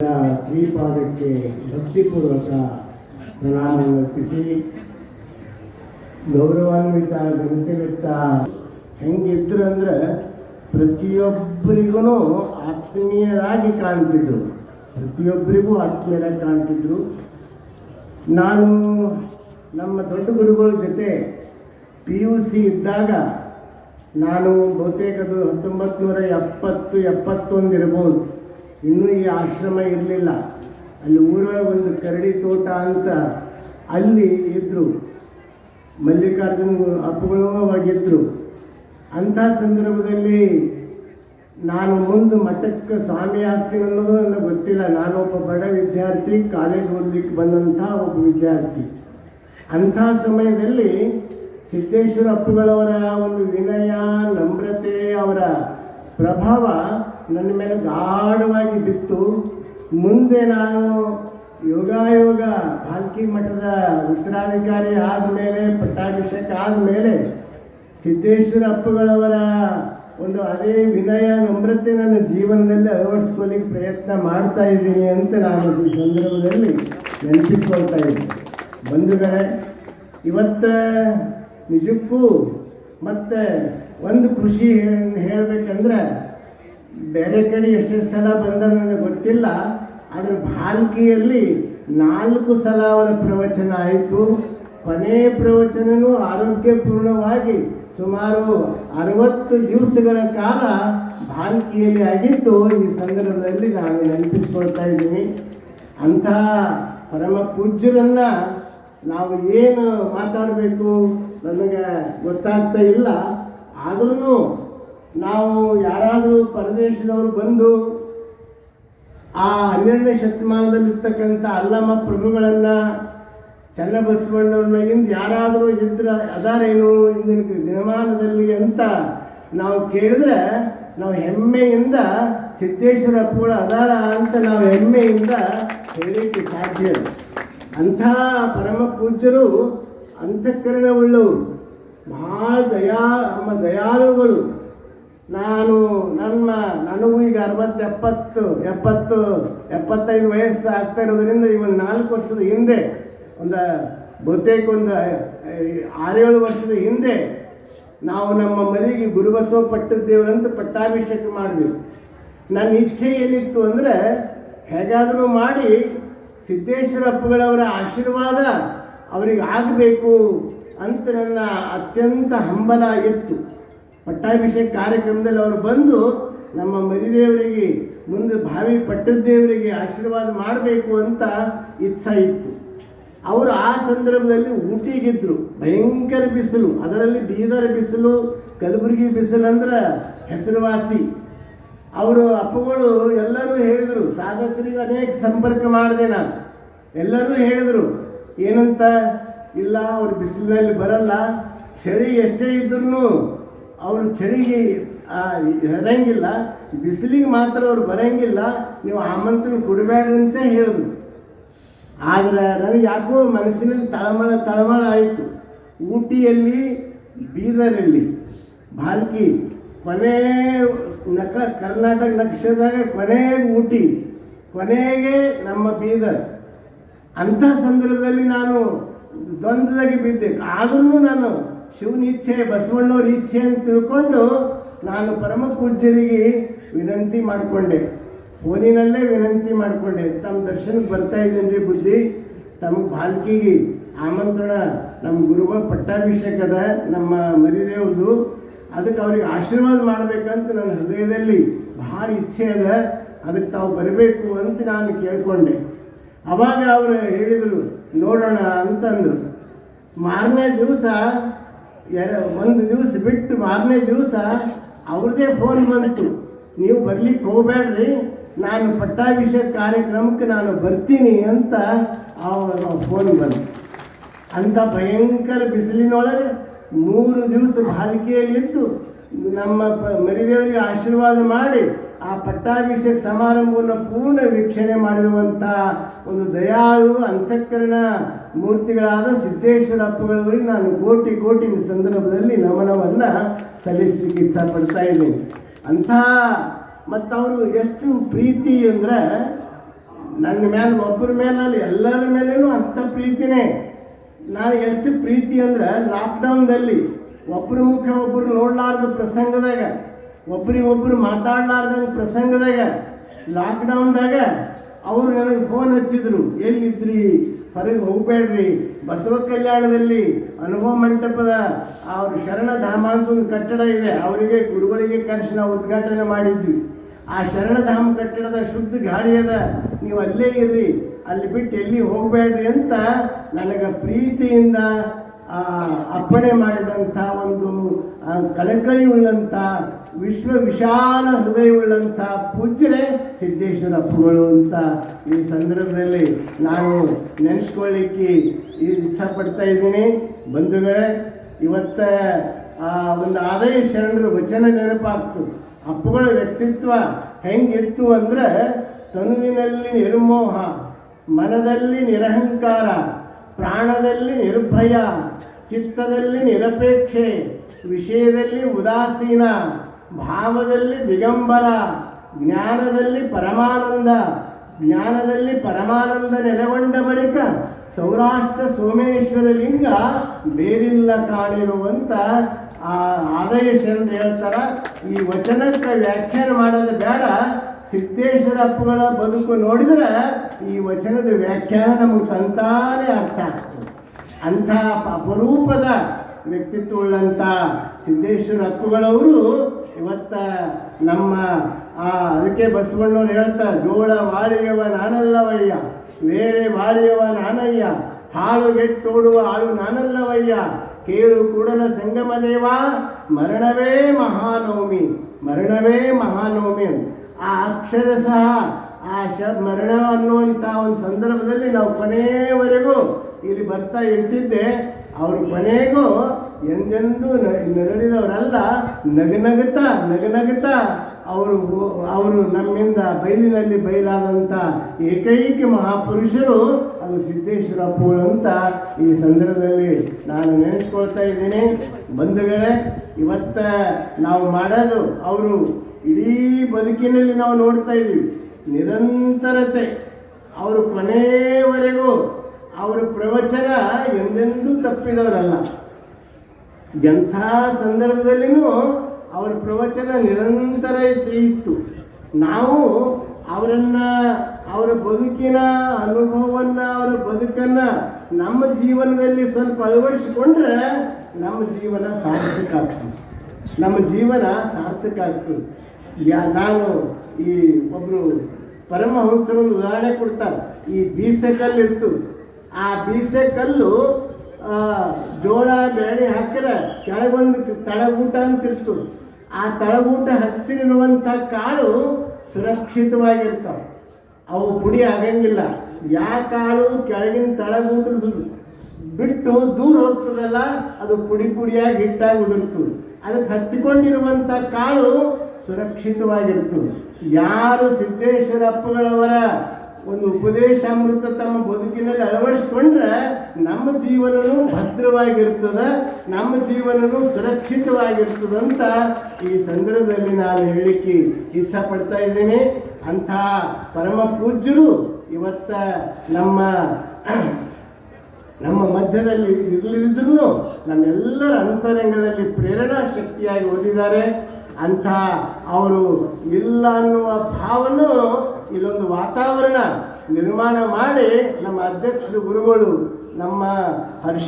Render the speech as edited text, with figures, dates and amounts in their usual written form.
ಶ್ರೀಪಾದಕ್ಕೆ ಭಕ್ತಿಪೂರ್ವಕ ಪ್ರಣಾಮ ಅರ್ಪಿಸಿ ಗೌರವಾನ್ವಿತ ಘನತೆವಿತ್ತ ಹೆಂಗಿದ್ರು ಅಂದ್ರೆ ಪ್ರತಿಯೊಬ್ಬರಿಗೂ ಆತ್ಮೀಯರಾಗಿ ಕಾಣ್ತಿದ್ರು. ಪ್ರತಿಯೊಬ್ಬರಿಗೂ ಆತ್ಮೀಯರಾಗಿ ಕಾಣ್ತಿದ್ರು. ನಾನು ನಮ್ಮ ದೊಡ್ಡ ಗುರುಗಳ ಜೊತೆ PUC ಇದ್ದಾಗ ನಾನು ಬಹುತೇಕ ಅದು 1970-71 ಇರ್ಬೋದು. ಇನ್ನೂ ಈ ಆಶ್ರಮ ಇರಲಿಲ್ಲ. ಅಲ್ಲಿ ಊರೊಳಗೆ ಒಂದು ಕರಡಿ ತೋಟ ಅಂತ ಅಲ್ಲಿ ಇದ್ದರು. ಮಲ್ಲಿಕಾರ್ಜುನ ಅಪ್ಪಗಳು ಅವಾಗಿದ್ದರು. ಅಂಥ ಸಂದರ್ಭದಲ್ಲಿ ನಾನು ಮುಂದೆ ಮಠಕ್ಕೆ ಸ್ವಾಮಿ ಆಗ್ತೀನಿ ಅನ್ನೋದು ನನಗೆ ಗೊತ್ತಿಲ್ಲ. ನಾನೊಬ್ಬ ಬಡ ವಿದ್ಯಾರ್ಥಿ, ಕಾಲೇಜ್ ಓದಲಿಕ್ಕೆ ಬಂದಂಥ ಒಬ್ಬ ವಿದ್ಯಾರ್ಥಿ. ಅಂಥ ಸಮಯದಲ್ಲಿ ಸಿದ್ದೇಶ್ವರ ಅಪ್ಪುಗಳವರ ಒಂದು ವಿನಯ, ನಮ್ರತೆ, ಅವರ ಪ್ರಭಾವ ನನ್ನ ಮೇಲೆ ಗಾಢವಾಗಿ ಬಿತ್ತು. ಮುಂದೆ ನಾನು ಯೋಗಾಯೋಗ ಭಾಲ್ಕಿ ಮಠದ ಉತ್ತರಾಧಿಕಾರಿ ಆದಮೇಲೆ, ಪಟ್ಟಾಭಿಷೇಕ ಆದಮೇಲೆ ಸಿದ್ದೇಶ್ವರ ಅಪ್ಪುಗಳವರ ಒಂದು ಅದೇ ವಿನಯ, ನಮ್ರತೆ ನನ್ನ ಜೀವನದಲ್ಲಿ ಅಳವಡಿಸ್ಕೊಳ್ಳಿಕ್ಕೆ ಪ್ರಯತ್ನ ಮಾಡ್ತಾ ಇದ್ದೀನಿ ಅಂತ ನಾನು ಈ ಸಂದರ್ಭದಲ್ಲಿ ನೆನಪಿಸ್ಕೊಳ್ತಾ ಇದ್ದೀನಿ. ಬಂಧುಗಳೇ, ಇವತ್ತು ನಿಜಕ್ಕೂ ಮತ್ತೆ ಒಂದು ಖುಷಿ ಹೇಳಬೇಕಂದ್ರೆ, ಬೇರೆ ಕಡೆ ಎಷ್ಟೆಷ್ಟು ಸಲ ಬಂದ ನನಗೆ ಗೊತ್ತಿಲ್ಲ, ಆದರೆ ಭಾಲ್ಕಿಯಲ್ಲಿ 4 ಸಲ ಅವರ ಪ್ರವಚನ ಆಯಿತು. ಕೊನೆಯ ಪ್ರವಚನವೂ ಆರೋಗ್ಯಪೂರ್ಣವಾಗಿ ಸುಮಾರು 60 ದಿವಸಗಳ ಕಾಲ ಭಾಲ್ಕಿಯಲ್ಲಿ ಆಗಿದ್ದು ಈ ಸಂದರ್ಭದಲ್ಲಿ ನಾನು ನೆನಪಿಸ್ಕೊಳ್ತಾ ಇದ್ದೀನಿ. ಅಂಥ ಪರಮ ಪೂಜ್ಯರನ್ನು ನಾವು ಏನು ಮಾತಾಡಬೇಕು ನನಗೆ ಗೊತ್ತಾಗ್ತಾ ಇಲ್ಲ. ಆದ್ರೂ ನಾವು ಯಾರಾದರೂ ಪರದೇಶದವರು ಬಂದು ಆ 12ನೇ ಶತಮಾನದಲ್ಲಿರ್ತಕ್ಕಂಥ ಅಲ್ಲಮ ಪ್ರಭುಗಳನ್ನು, ಚನ್ನಬಸವಣ್ಣವ್ರನ್ನ ಇಂದು ಯಾರಾದರೂ ಅದಾರೇನು ಇಂದಿನ ದಿನಮಾನದಲ್ಲಿ ಅಂತ ನಾವು ಕೇಳಿದ್ರೆ ನಾವು ಹೆಮ್ಮೆಯಿಂದ ಸಿದ್ದೇಶ್ವರ ಅಪ್ಪುಗಳು ಅದಾರ ಅಂತ ನಾವು ಹೆಮ್ಮೆಯಿಂದ ಹೇಳಲಿಕ್ಕೆ ಸಾಧ್ಯ. ಅಂಥ ಪರಮ ಪೂಜ್ಯರು ಅಂತಃಕರಣವುಳ್ಳವರು, ಭಾಳ ದಯಾಳುಗಳು. ನನಗೂ ಈಗ 60-75 ವಯಸ್ಸು ಆಗ್ತಾ ಇರೋದ್ರಿಂದ ಈ ಒಂದು 4 ವರ್ಷದ ಹಿಂದೆ, ಬಹುತೇಕ ಒಂದು 6-7 ವರ್ಷದ ಹಿಂದೆ ನಾವು ನಮ್ಮ ಮನೆಗೆ ಗುರುಬಸವ ಪಟ್ಟದೇವರಂತ ಪಟ್ಟಾಭಿಷೇಕ ಮಾಡಿದೆವು. ನನ್ನ ಇಚ್ಛೆ ಏನಿತ್ತು ಅಂದರೆ, ಹೇಗಾದರೂ ಮಾಡಿ ಸಿದ್ದೇಶ್ವರ ಅಪ್ಪುಗಳವರ ಆಶೀರ್ವಾದ ಅವರಿಗೆ ಆಗಬೇಕು ಅಂತ ನನ್ನ ಅತ್ಯಂತ ಹಂಬಲ ಇತ್ತು. ಪಟ್ಟಾಭಿಷೇಕ ಕಾರ್ಯಕ್ರಮದಲ್ಲಿ ಅವರು ಬಂದು ನಮ್ಮ ಮರಿದೇವರಿಗೆ, ಮುಂದೆ ಭಾವಿ ಪಟ್ಟದೇವರಿಗೆ ಆಶೀರ್ವಾದ ಮಾಡಬೇಕು ಅಂತ ಇಚ್ಛೆ ಇತ್ತು. ಅವರು ಆ ಸಂದರ್ಭದಲ್ಲಿ ಊಟಿಗಿದ್ದರು. ಭಯಂಕರ ಬಿಸಿಲು, ಅದರಲ್ಲಿ ಬೀದರ್ ಬಿಸಿಲು, ಕಲಬುರಗಿ ಬಿಸಿಲು ಅಂದ್ರೆ ಹೆಸರುವಾಸಿ. ಅವರು ಅಪ್ಪಗಳು ಎಲ್ಲರೂ ಹೇಳಿದರು, ಸಾಧಕರಿಗೆ ಅನೇಕ ಸಂಪರ್ಕ ಮಾಡಿದೆ ನಾನು. ಎಲ್ಲರೂ ಹೇಳಿದರು ಏನಂತ, ಇಲ್ಲ ಅವ್ರು ಬಿಸಿಲಿನಲ್ಲಿ ಬರಲ್ಲ, ಚಳಿ ಎಷ್ಟೇ ಇದ್ರೂ ಅವರು ಚಳಿಗೆ ಇರಂಗಿಲ್ಲ, ಬಿಸಿಲಿಗೆ ಮಾತ್ರ ಅವ್ರು ಬರೋಂಗಿಲ್ಲ, ನೀವು ಆಮಂತ್ರಣ ಕೊಡಬೇಡ್ರಿ ಅಂತ ಹೇಳಿದ್ರು. ಆದರೆ ನನಗೆ ಯಾಕೋ ಮನಸ್ಸಿನಲ್ಲಿ ತಳಮಳ ಆಯಿತು. ಊಟಿಯಲ್ಲಿ, ಬೀದರಲ್ಲಿ, ಭಾಲ್ಕಿ ಕೊನೆ ಕರ್ನಾಟಕ ನಕ್ಷೆದಾಗ ಕೊನೆಗೆ ಊಟಿ, ಕೊನೆಗೆ ನಮ್ಮ ಬೀದರ್. ಅಂಥ ಸಂದರ್ಭದಲ್ಲಿ ನಾನು ದ್ವಂದ್ವದಾಗಿ ಬಿದ್ದೆ. ಆದ್ರೂ ನಾನು ಶಿವನ ಇಚ್ಛೆ, ಬಸವಣ್ಣವ್ರ ಇಚ್ಛೆ ಅಂತ ತಿಳ್ಕೊಂಡು ನಾನು ಪರಮ ಪೂಜ್ಯರಿಗೆ ವಿನಂತಿ ಮಾಡಿಕೊಂಡೆ, ಫೋನಿನಲ್ಲೇ ವಿನಂತಿ ಮಾಡಿಕೊಂಡೆ. ತಮ್ಮ ದರ್ಶನಕ್ಕೆ ಬರ್ತಾ ಇದ್ದೀನಿ ರೀ ಬುದ್ಧಿ, ತಮಗೆ ಭಾಲ್ಕಿಗೆ ಆಮಂತ್ರಣ, ನಮ್ಮ ಗುರುಗಳ ಪಟ್ಟಾಭಿಷೇಕದ ನಮ್ಮ ಮರಿದೇವ್ರದು, ಅದಕ್ಕೆ ಅವ್ರಿಗೆ ಆಶೀರ್ವಾದ ಮಾಡಬೇಕಂತ ನನ್ನ ಹೃದಯದಲ್ಲಿ ಭಾಳ ಇಚ್ಛೆ ಅದ, ಅದಕ್ಕೆ ತಾವು ಬರಬೇಕು ಅಂತ ನಾನು ಕೇಳಿಕೊಂಡೆ. ಅವಾಗ ಅವರು ಹೇಳಿದರು ನೋಡೋಣ ಅಂತಂದರು. ಮಾರನೇ ದಿವಸ, ಒಂದು ದಿವಸ ಬಿಟ್ಟು ಮಾರನೇ ದಿವಸ ಅವ್ರದ್ದೇ ಫೋನ್ ಬಂತು, ನೀವು ಬರ್ಲಿಕ್ಕೆ ಹೋಗಬೇಡ್ರಿ, ನಾನು ಪಟ್ಟಾಭಿಷೇಕ ಕಾರ್ಯಕ್ರಮಕ್ಕೆ ನಾನು ಬರ್ತೀನಿ ಅಂತ ಫೋನ್ ಬಂತು. ಅಂಥ ಭಯಂಕರ ಬಿಸಿಲಿನೊಳಗೆ 3 ದಿವಸ ಭಾಲ್ಕಿಯಲ್ಲಿದ್ದು ನಮ್ಮ ಮರಿದೇವರಿಗೆ ಆಶೀರ್ವಾದ ಮಾಡಿ ಆ ಪಟ್ಟಾಭಿಷೇಕ ಸಮಾರಂಭವನ್ನು ಪೂರ್ಣ ವೀಕ್ಷಣೆ ಮಾಡಿರುವಂಥ ಒಂದು ದಯಾಳು ಅಂತಃಕರಣ ಮೂರ್ತಿಗಳಾದ ಸಿದ್ದೇಶ್ವರ ಅಪ್ಪಗಳವರಿಗೆ ನಾನು ಕೋಟಿ ಸಂದರ್ಭದಲ್ಲಿ ನಮನವನ್ನು ಸಲ್ಲಿಸಲಿಕ್ಕೆ ಇಚ್ಛಪಡ್ತಾ ಇದ್ದೀನಿ. ಅಂಥ ಮತ್ತು ಅವರು ಎಷ್ಟು ಪ್ರೀತಿ ಅಂದರೆ ನನ್ನ ಮೇಲೆ ಒಬ್ಬರ ಮೇಲಲ್ಲ, ಎಲ್ಲರ ಮೇಲೇನೂ ಅಂಥ ಪ್ರೀತಿನೇ. ನಾನು ಎಷ್ಟು ಪ್ರೀತಿ ಅಂದ್ರೆ ಲಾಕ್ಡೌನ್ದಲ್ಲಿ ಒಬ್ಬರ ಮುಖ ಒಬ್ಬರು ನೋಡಲಾರ್ದ ಪ್ರಸಂಗದಾಗ, ಒಬ್ರಿಗೊಬ್ರು ಮಾತಾಡಲಾರ್ದಂಗೆ ಪ್ರಸಂಗದಾಗ, ಲಾಕ್ಡೌನ್ದಾಗ ಅವರು ನನಗೆ ಫೋನ್ ಹಚ್ಚಿದ್ರು, ಎಲ್ಲಿದ್ರಿ, ಹೊರಗೆ ಹೋಗಬೇಡ್ರಿ, ಬಸವ ಕಲ್ಯಾಣದಲ್ಲಿ ಅನುಭವ ಮಂಟಪದ ಅವ್ರ ಶರಣಧಾಮ ಅಂತ ಒಂದು ಕಟ್ಟಡ ಇದೆ, ಅವರಿಗೆ ಗುರುಗಳಿಗೆ ಕರೆಸಿ ನಾವು ಉದ್ಘಾಟನೆ ಮಾಡಿದ್ವಿ. ಆ ಶರಣಧಾಮ ಕಟ್ಟಡದ ಶುದ್ಧ ಗಾಳಿ ಅದ, ನೀವು ಅಲ್ಲೇ ಇರ್ರಿ, ಅಲ್ಲಿ ಬಿಟ್ಟು ಎಲ್ಲಿ ಹೋಗಬೇಡ್ರಿ ಅಂತ ನನಗೆ ಪ್ರೀತಿಯಿಂದ ಅಪ್ಪಣೆ ಮಾಡಿದಂಥ ಒಂದು ಕಳಕಳಿ ಉಳ್ಳಂಥ ವಿಶಾಲ ಹೃದಯವುಳ್ಳಂಥ ಪೂಜ್ಯರೇ ಸಿದ್ದೇಶ್ವರ ಅಪ್ಪುಗಳು ಅಂತ ಈ ಸಂದರ್ಭದಲ್ಲಿ ನಾನು ನೆನೆಸ್ಕೊಳ್ಳಿಕ್ಕೆ ಇಚ್ಛಪಡ್ತಾ ಇದ್ದೀನಿ. ಬಂಧುಗಳೇ, ಇವತ್ತ ಒಂದು ಆದಾಯ ಶರಣರ ವಚನ ನೆನಪಾಗ್ತು. ಅಪ್ಪುಗಳ ವ್ಯಕ್ತಿತ್ವ ಹೆಂಗಿತ್ತು ಅಂದರೆ, ತನುವಿನಲ್ಲಿ ನಿರ್ಮೋಹ, ಮನದಲ್ಲಿ ನಿರಹಂಕಾರ, ಪ್ರಾಣದಲ್ಲಿ ನಿರ್ಭಯ, ಚಿತ್ತದಲ್ಲಿ ನಿರಪೇಕ್ಷೆ, ವಿಷಯದಲ್ಲಿ ಉದಾಸೀನ, ಭಾವದಲ್ಲಿ ದಿಗಂಬರ, ಜ್ಞಾನದಲ್ಲಿ ಪರಮಾನಂದ ನೆಲೆಗೊಂಡ ಬಳಿಕ ಸೌರಾಷ್ಟ್ರ ಸೋಮೇಶ್ವರ ಲಿಂಗ ಬೇರಿಲ್ಲ ಕಾಣಿರುವಂಥ ಆದಾಯ ಶರಣರು ಹೇಳ್ತಾರ. ಈ ವಚನಕ್ಕೆ ವ್ಯಾಖ್ಯಾನ ಮಾಡೋದು ಬೇಡ, ಸಿದ್ದೇಶ್ವರ ಅಪ್ಪುಗಳ ಬದುಕು ನೋಡಿದ್ರೆ ಈ ವಚನದ ವ್ಯಾಖ್ಯಾನ ನಮಗೆ ತಂತಾನೇ ಅರ್ಥ ಆಗ್ತದೆ. ಅಂಥ ಅಪರೂಪದ ವ್ಯಕ್ತಿತ್ವವುಳ್ಳಂಥ ಸಿದ್ದೇಶ್ವರ ಅಪ್ಪುಗಳವರು ಇವತ್ತ ನಮ್ಮ ಅದಕ್ಕೆ ಬಸವಣ್ಣವ್ರು ಹೇಳ್ತಾರೆ, ಜೋಳ ವಾಳಿಯವ ನಾನಲ್ಲವಯ್ಯ, ವೇಳೆ ವಾಳಿಯವ ನಾನಯ್ಯ, ಹಾಳುಗೆಟ್ಟೋಡುವ ಆಳು ನಾನಲ್ಲವಯ್ಯ, ಕೇಳು ಕೂಡಲ ಸಂಗಮ ದೇವ, ಮರಣವೇ ಮಹಾನವಮಿ ಆ ಅಕ್ಷರ ಸಹ ಮರಣ ಅನ್ನುವಂಥ ಒಂದು ಸಂದರ್ಭದಲ್ಲಿ ನಾವು ಕೊನೆಯವರೆಗೂ ಇಲ್ಲಿ ಬರ್ತಾ ಇರ್ತಿದ್ದೆ. ಅವರು ಕೊನೆಗೂ ಎಂದೆಂದೂ ನರಳಿದವರಲ್ಲ, ನಗನಗುತ್ತಾ ಅವರು ನಮ್ಮಿಂದ ಬಯಲಿನಲ್ಲಿ ಬಯಲಾದಂಥ ಏಕೈಕ ಮಹಾಪುರುಷರು ಅದು ಸಿದ್ದೇಶ್ವರ ಅಪ್ಪುಗಳು ಅಂತ ಈ ಸಂದರ್ಭದಲ್ಲಿ ನಾನು ನೆನೆಸ್ಕೊಳ್ತಾ ಇದ್ದೀನಿ. ಬಂಧುಗಳೇ, ಇವತ್ತ ನಾವು ಮಾಡೋದು ಅವರು ಇಡೀ ಬದುಕಿನಲ್ಲಿ ನಾವು ನೋಡ್ತಾ ಇದ್ದೀವಿ ನಿರಂತರತೆ. ಅವರು ಕೊನೆಯವರೆಗೂ ಅವರ ಪ್ರವಚನ ಎಂದೆಂದೂ ತಪ್ಪಿದವರಲ್ಲ. ಎಂಥ ಸಂದರ್ಭದಲ್ಲಿನೂ ಅವರ ಪ್ರವಚನ ನಿರಂತರ ಇತ್ತು. ನಾವು ಅವರ ಬದುಕಿನ ಅನುಭವವನ್ನು, ಅವರ ಬದುಕನ್ನು ನಮ್ಮ ಜೀವನದಲ್ಲಿ ಸ್ವಲ್ಪ ಅಳವಡಿಸಿಕೊಂಡ್ರೆ ನಮ್ಮ ಜೀವನ ಸಾರ್ಥಕ ಆಗ್ತದೆ. ನಾನು ಈ ಒಬ್ಬರು ಪರಮಹಂಸರು ಒಂದು ಉದಾಹರಣೆ ಕೊಡ್ತಾರೆ. ಈ ಬೀಸೆ ಕಲ್ಲು ಇತ್ತು, ಆ ಬೀಸೆ ಕಲ್ಲು ಜೋಳ ಬೇಳೆ ಹಾಕಿದ್ರೆ ಕೆಳಗೊಂದು ತಳಗೂಟ ಅಂತಿರ್ತು. ಆ ತಳಗೂಟ ಹತ್ತಿರುವಂಥ ಕಾಳು ಸುರಕ್ಷಿತವಾಗಿರ್ತಾವೆ, ಅವು ಪುಡಿ ಆಗಂಗಿಲ್ಲ. ಯಾವ ಕಾಳು ಕೆಳಗಿನ ತಳಗೂಟದ ಬಿಟ್ಟು ದೂರ ಹೋಗ್ತದಲ್ಲ, ಅದು ಪುಡಿಯಾಗಿ ಹಿಟ್ಟಾಗಿ ಉದುರ್ತದೆ. ಅದಕ್ಕೆ ಹತ್ತಿಕೊಂಡಿರುವಂಥ ಕಾಳು ಸುರಕ್ಷಿತವಾಗಿರ್ತದೆ. ಯಾರು ಸಿದ್ದೇಶ್ವರ ಅಪ್ಪುಗಳವರ ಒಂದು ಉಪದೇಶಾಮೃತ ತಮ್ಮ ಬದುಕಿನಲ್ಲಿ ಅಳವಡಿಸ್ಕೊಂಡ್ರೆ ನಮ್ಮ ಜೀವನವೂ ಭದ್ರವಾಗಿರ್ತದೆ, ನಮ್ಮ ಜೀವನವೂ ಸುರಕ್ಷಿತವಾಗಿರ್ತದಂತ ಈ ಸಂದರ್ಭದಲ್ಲಿ ನಾನು ಹೇಳಿಕ್ಕೆ ಇಚ್ಛಪಡ್ತಾ ಇದ್ದೀನಿ. ಅಂಥ ಪರಮ ಪೂಜ್ಯರು ಇವತ್ತ ನಮ್ಮ ಮಧ್ಯದಲ್ಲಿ ಇರಲಿದ್ರೂ ನಮ್ಮೆಲ್ಲರ ಅಂತರಂಗದಲ್ಲಿ ಪ್ರೇರಣಾ ಶಕ್ತಿಯಾಗಿ ಓದಿದ್ದಾರೆ. ಅಂಥ ಅವರು ಇಲ್ಲ ಅನ್ನುವ ಭಾವನೂ ಇಲ್ಲೊಂದು ವಾತಾವರಣ ನಿರ್ಮಾಣ ಮಾಡಿ ನಮ್ಮ ಅಧ್ಯಕ್ಷರು ಗುರುಗಳು ನಮ್ಮ ಹರ್ಷ